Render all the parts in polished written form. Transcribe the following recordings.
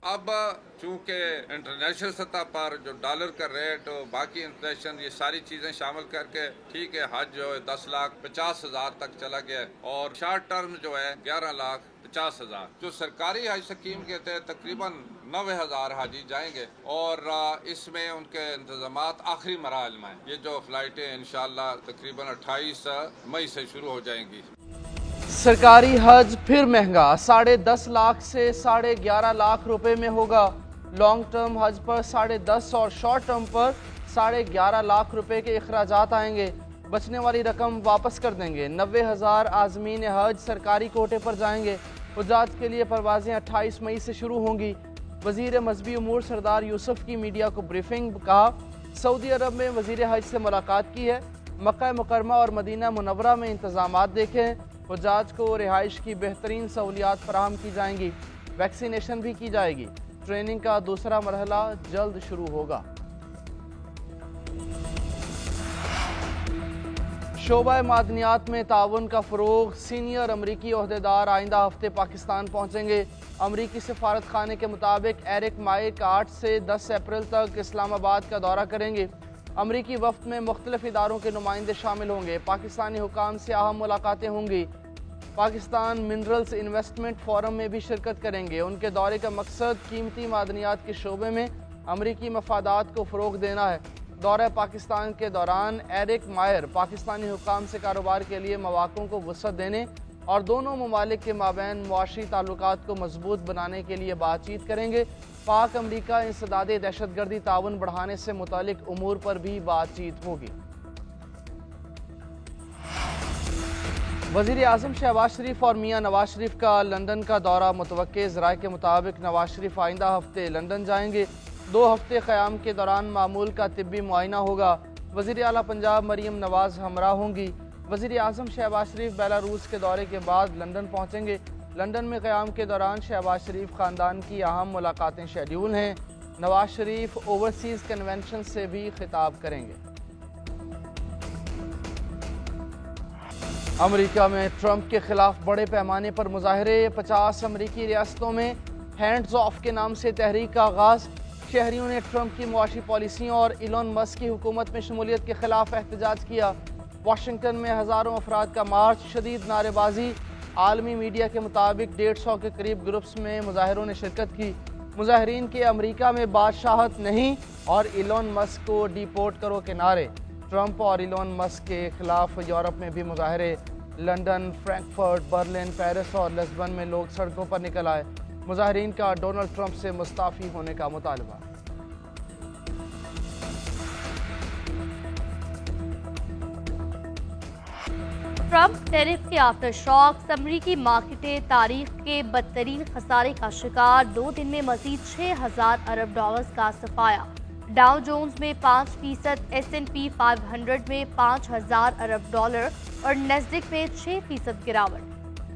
अब चूँकि इंटरनेशनल सतह पर जो डॉलर का रेट और बाकी इन्फ्लेशन ये सारी चीज़ें शामिल करके ठीक है, हज जो है 10,50,000 तक चला गया और शॉर्ट टर्म जो है 11,50,000। जो सरकारी हज स्कीम के तहत तकरीबन 90,000 हाजी जाएंगे और इसमें उनके इंतजामात आखिरी मराहल में ये जो फ्लाइटें इंशाल्लाह तकरीबन 28 मई से शुरू हो जाएंगी। सरकारी हज फिर महंगा, 10.5 लाख से 11.5 लाख रुपए में होगा। लॉन्ग टर्म हज पर 10.5 और शॉर्ट टर्म पर 11.5 लाख रुपए के अखराजात आएंगे। बचने वाली रकम वापस कर देंगे। 90,000 आज़मीन हज सरकारी कोटे पर जाएंगे। हुज्जाज के लिए परवाजें 28 मई से शुरू होंगी। वजीर मजहबी उमूर सरदार यूसुफ की मीडिया को ब्रीफिंग। कहा, सऊदी अरब में वजीर हज से मुलाकात की है। मक्का मुकरमा और मदीना मुनव्वरा में इंतजामात देखें। हुज्जाज को रिहाइश की बेहतरीन सहूलियात फराहम की जाएंगी। वैक्सीनेशन भी की जाएगी। ट्रेनिंग का दूसरा मरहला जल्द शुरू होगा। शोबा मादनियात में ताउन का फ़रोग। सीनियर अमरीकी ओहदेदार आइंदा हफ्ते पाकिस्तान पहुँचेंगे। अमरीकी सफारत खाने के मुताबिक एरिक माइक 8 से 10 अप्रैल तक इस्लामाबाद का दौरा करेंगे। अमरीकी वफ्द में मुख्तलिफ इदारों के नुमाइंदे शामिल होंगे। पाकिस्तानी हुकाम से अहम मुलाकातें होंगी। पाकिस्तान मिनरल्स इन्वेस्टमेंट फोरम में भी शिरकत करेंगे। उनके दौरे का मकसद कीमती मादनियात के शोबे में अमरीकी मफादात को फ़रोग देना है। दौरा पाकिस्तान के दौरान एरिक मायर पाकिस्तानी हुकाम से कारोबार के लिए मौक़ों को वसअत देने और दोनों ममालिक के माबैन मुआशी ताल्लुकात को मजबूत बनाने के लिए बातचीत करेंगे। पाक अमरीका इंसदादे दहशतगर्दी ताउन बढ़ाने से मुतालिक उमूर पर भी बातचीत होगी। वज़ीर आज़म शहबाज शरीफ और मियाँ नवाज शरीफ का लंदन का दौरा मुतवक्के। ज़राए के मुताबिक नवाज शरीफ आइंदा हफ्ते लंदन जाएंगे। 2 हफ्ते क़याम के दौरान मामूल का तिब्बी मुआयना होगा। वज़ीर आला पंजाब मरीम नवाज हमरा होंगी। वज़ीर आज़म शहबाज शरीफ बेलारूस के दौरे के बाद लंदन पहुँचेंगे। लंदन में क़याम के दौरान शहबाज शरीफ ख़ानदान की अहम मुलाकातें शेड्यूल हैं। नवाज शरीफ ओवरसीज़ कन्वेंशन से भी खिताब करेंगे। अमेरिका में ट्रंप के खिलाफ बड़े पैमाने पर मुजाहरे। 50 अमरीकी रियासतों में हैंड्स ऑफ के नाम से तहरीक का आगाज़। शहरियों ने ट्रंप की मुआशी पॉलिसियों और इलॉन मस्क की हुकूमत में शमूलियत के खिलाफ एहतजाज किया। वाशिंगटन में हज़ारों अफराद का मार्च, शदीद नारेबाजी। आलमी मीडिया के मुताबिक 150 के करीब ग्रुप्स में मुजाहिरों ने शिरकत की। मुजाहिरीन के अमरीका में बादशाहत नहीं और इलॉन मस्क को डिपोर्ट करो के नारे। ट्रंप और इलॉन मस्क के खिलाफ यूरोप में भी मुजाहरे। लंदन, फ्रैंकफर्ट, बर्लिन, पेरिस और लिस्बन में लोग सड़कों पर निकल आए। मुजाहिरीन का डोनाल्ड ट्रंप से मुस्ताफ़ी होने का मुतालबा। ट्रंप टैरिफ के आफ्टर शॉक्स। अमरीकी मार्केटें तारीख के बदतरीन खसारे का शिकार। 2 दिन में मजीद 6,000 अरब डॉलर्स का सफाया। डाउ जोन्स में 5%, S&P 500 में 5,000 अरब डॉलर और नेस्डेक में 6% गिरावट।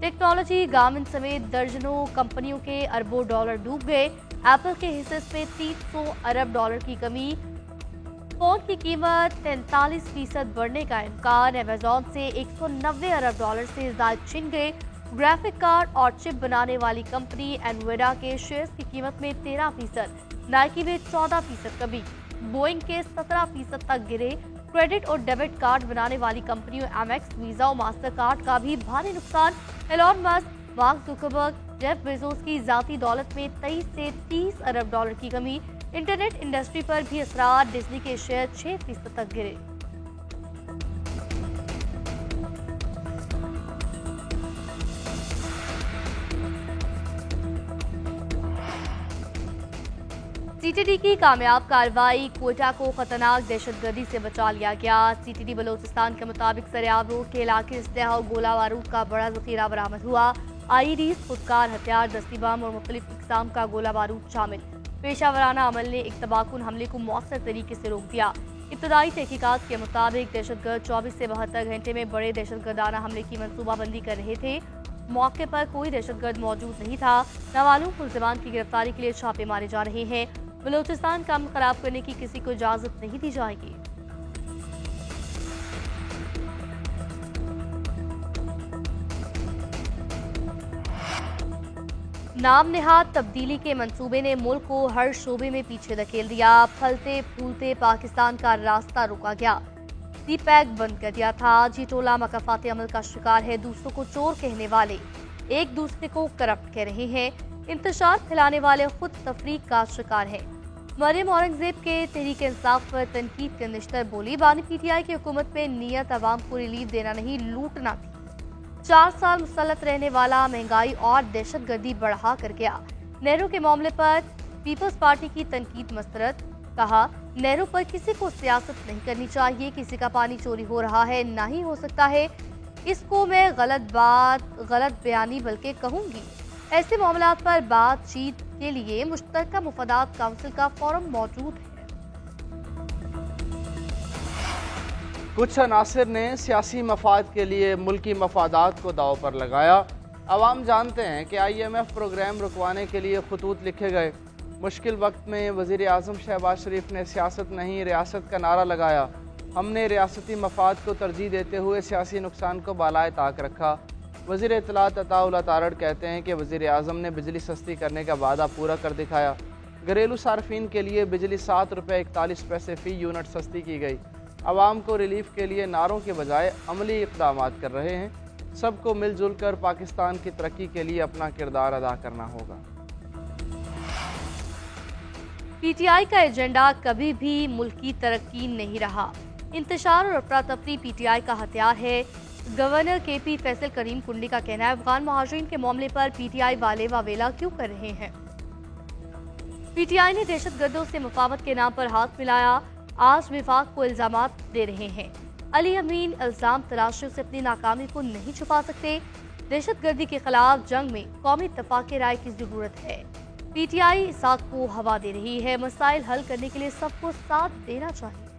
टेक्नोलॉजी, गारमेंट समेत दर्जनों कंपनियों के अरबों डॉलर डूब गए। एप्पल के हिस्से में 300 अरब डॉलर की कमी। फोन की कीमत 43% बढ़ने का इम्कान। अमेजॉन से 190 अरब डॉलर से ज्यादा छिन गए। ग्राफिक कार्ड और चिप बनाने वाली कंपनी एनविडिया के शेयर्स की कीमत में 13%, नाइकी में 14% कमी। बोइंग के 17% तक गिरे। क्रेडिट और डेबिट कार्ड बनाने वाली कंपनियों एमेक्स, वीजा और मास्टर कार्ड का भी भारी नुकसान। Elon Musk, mark Zuckerberg, Jeff Bezos की जाती दौलत में 23 से 30 अरब डॉलर की कमी। इंटरनेट इंडस्ट्री पर भी असरार। डिज्नी के शेयर 6% तक गिरे। सीटीडी की कामयाब कार्रवाई। क्वेटा को खतरनाक दहशतगर्दी से बचा लिया गया। सीटीडी बलोचिस्तान के मुताबिक सरियाब रोड के इलाके इसलहा और गोला बारूद का बड़ा जखीरा बरामद हुआ। आईईडीज, खुदकार हथियार, दस्ती बम और मुख्तलिफ इकसाम का गोला बारूद शामिल। पेशावराना अमल ने एक तबाहकुन हमले को मौसर तरीके से रोक दिया। इब्तदाई तहकीकात के मुताबिक दहशतगर्द 24 से 72 घंटे में बड़े दहशतगर्दाना हमले की मनसूबाबंदी कर रहे थे। मौके पर कोई दहशतगर्द मौजूद नहीं था। नामालूम मुल्जिमान की गिरफ्तारी के लिए छापे मारे जा रहे हैं। बलोचिस्तान का अमन खराब करने की किसी को इजाजत नहीं दी जाएगी। नाम नेहाद तब्दीली के मंसूबे ने मुल्क को हर शोबे में पीछे धकेल दिया। फलते फूलते पाकिस्तान का रास्ता रुका गया, सी पैक बंद कर दिया था। जी टोला मकफाती अमल का शिकार है। दूसरों को चोर कहने वाले एक दूसरे को करप्ट कह रहे हैं। इंतशार फैलाने वाले खुद तफरीक का शिकार है। मरियम औरंगजेब के तहरीक इंसाफ पर तनकीद के निश्तर बोली, बानी पीटीआई की हुकूमत पे नियत अवाम को रिलीफ देना नहीं, लूटना थी। 4 साल मुसल्लत रहने वाला महंगाई और दहशतगर्दी बढ़ा कर गया। नेहरू के मामले पर पीपल्स पार्टी की तनकीद मस्तरद। कहा, नेहरू पर किसी को सियासत नहीं करनी चाहिए। किसी का पानी चोरी हो रहा है, ना ही हो सकता है। इसको मैं गलत बयानी बल्कि कहूंगी। ऐसे मामलात पर बातचीत के लिए मुश्तरका मुफादात काउंसिल का फोरम मौजूद है। कुछ अनासिर ने सियासी मफाद के लिए मुल्की मफादात को दाव पर लगाया। अवाम जानते हैं कि IMF प्रोग्राम रुकवाने के लिए खतूत लिखे गए। मुश्किल वक्त में वज़ीर आज़म शहबाज शरीफ ने सियासत नहीं रियासत का नारा लगाया। हमने रियासती मफाद को तरजीह देते हुए सियासी नुकसान को बालाए ताक रखा। वज़ीर इत्तलात अताउल्लाह तारड़ कहते हैं कि वज़ीर आज़म ने बिजली सस्ती करने का वादा पूरा कर दिखाया। घरेलू सार्फिन के लिए बिजली 7 रुपये 41 पैसे फ़ी यूनिट सस्ती की गई। आवाम को रिलीफ के लिए नारों के बजाय अमली इक़दाम कर रहे हैं। सबको मिलजुल कर पाकिस्तान की तरक्की के लिए अपना किरदार अदा करना होगा। PTI का एजेंडा कभी भी मुल्क की तरक्की नहीं रहा। इंतशार और अफरा तफरी PTI का हथियार है। गवर्नर KP फैसल करीम कुंडी का कहना है, अफगान महाजरीन के मामले पर PTI वाले वावेला क्यों कर रहे हैं। PTI ने दहशतगर्दों से मुफावत के नाम पर हाथ मिलाया। आज विफाक को इल्जामात दे रहे हैं। अली अमीन इल्जाम तलाशियों से अपनी नाकामी को नहीं छुपा सकते। दहशतगर्दी के खिलाफ जंग में कौमी इत्तफाक राय की जरूरत है। PTI साथ को हवा दे रही है। मसाइल हल करने के लिए सबको साथ देना चाहिए।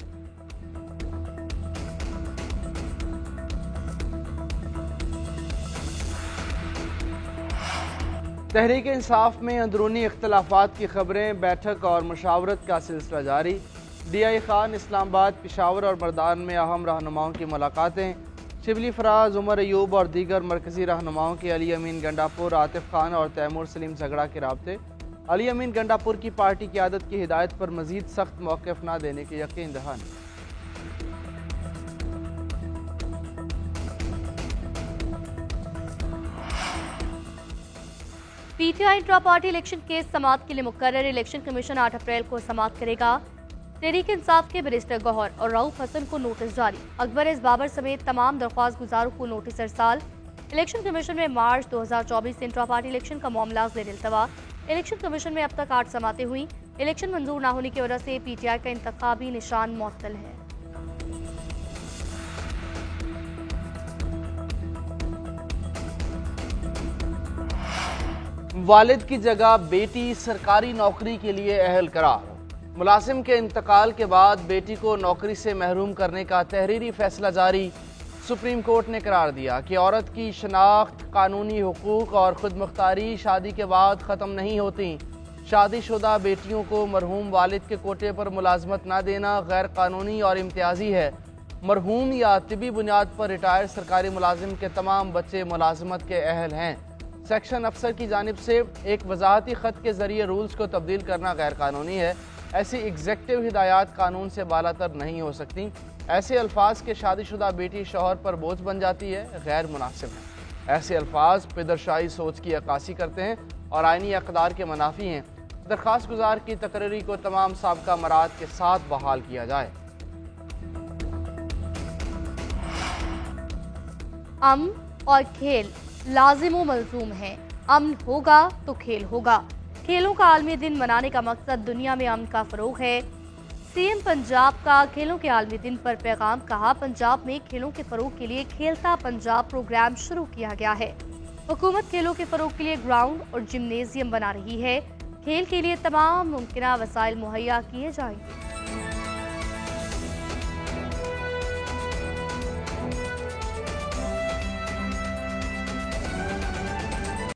तहरीक इंसाफ में अंदरूनी इख्तलाफात की खबरें, बैठक और मुशावरत का सिलसिला जारी। DI खान इस्लामाबाद, पेशावर और मर्दान में अहम रहनुमाओं की मुलाकातें। शिबली फराज, उमर अयूब और दीगर मरकजी रहनुमाओं के अली अमीन गंडापुर, आतिफ खान और तैमूर सलीम झगड़ा के राब्ते। अली अमीन गंडापुर की पार्टी क़यादत की हिदायत पर मजीद सख्त मौक़िफ़ न देने के यकीन दहान। PTI intra party election case समाअत के लिए मुकर्रर। इलेक्शन कमीशन 8 अप्रैल को समाअत करेगा। तहरीक इंसाफ के बैरिस्टर गौहर और रऊफ हसन को नोटिस जारी। अकबर एस बाबर समेत तमाम दरख्वास्त गुजारों को नोटिस अरसाल। इलेक्शन कमीशन में मार्च 2024 से इंट्रा पार्टी इलेक्शन का मामला ज़ेर इल्तवा। इलेक्शन कमीशन में अब तक 8 समातें हुई। इलेक्शन मंजूर न होने की वजह से PTI का इंतखाबी निशान मुअत्तल है। वालिद की जगह बेटी सरकारी नौकरी के लिए अहल करार। मुलाजिम के इंतकाल के बाद बेटी को नौकरी से महरूम करने का तहरीरी फैसला जारी। सुप्रीम कोर्ट ने करार दिया कि औरत की शनाख्त, कानूनी हुकूक और खुद मुख्तारी शादी के बाद ख़त्म नहीं होती। शादीशुदा बेटियों को मरहूम वालिद के कोटे पर मुलाजमत न देना गैर कानूनी और इम्तियाजी है। मरहूम या तिबी बुनियाद पर रिटायर्ड सरकारी मुलाजिम के तमाम बच्चे मुलाजमत के अहल हैं। सेक्शन अफसर की जानिब से एक वजाहती ख़त के ज़रिए रूल्स को तब्दील करना गैर कानूनी है। ऐसी एग्जेक्टिव हिदायत कानून से बालातर नहीं हो सकती। ऐसे अल्फाज के शादीशुदा बेटी शौहर पर बोझ बन जाती है, गैर मुनासिब है। ऐसे अल्फाज पिदरशाही सोच की अक्कासी करते हैं और आइनी अक़दार के मनाफी हैं। दरख्वास्त गुजार की तकरीरी को तमाम साबिक़ा मराद के साथ बहाल किया जाए। अमन और खेल लाजिम व मलजूम है। अमन होगा तो खेल होगा। खेलों का आलमी दिन मनाने का मकसद दुनिया में अमन का फरोग है। CM पंजाब का खेलों के आलमी दिन पर पैगाम। कहा, पंजाब में खेलों के फरोग के लिए खेलता पंजाब प्रोग्राम शुरू किया गया है। हुकूमत खेलों के फरोग के लिए ग्राउंड और जिम्नेजियम बना रही है। खेल के लिए तमाम मुमकिन वसाइल मुहैया किए जाएंगे।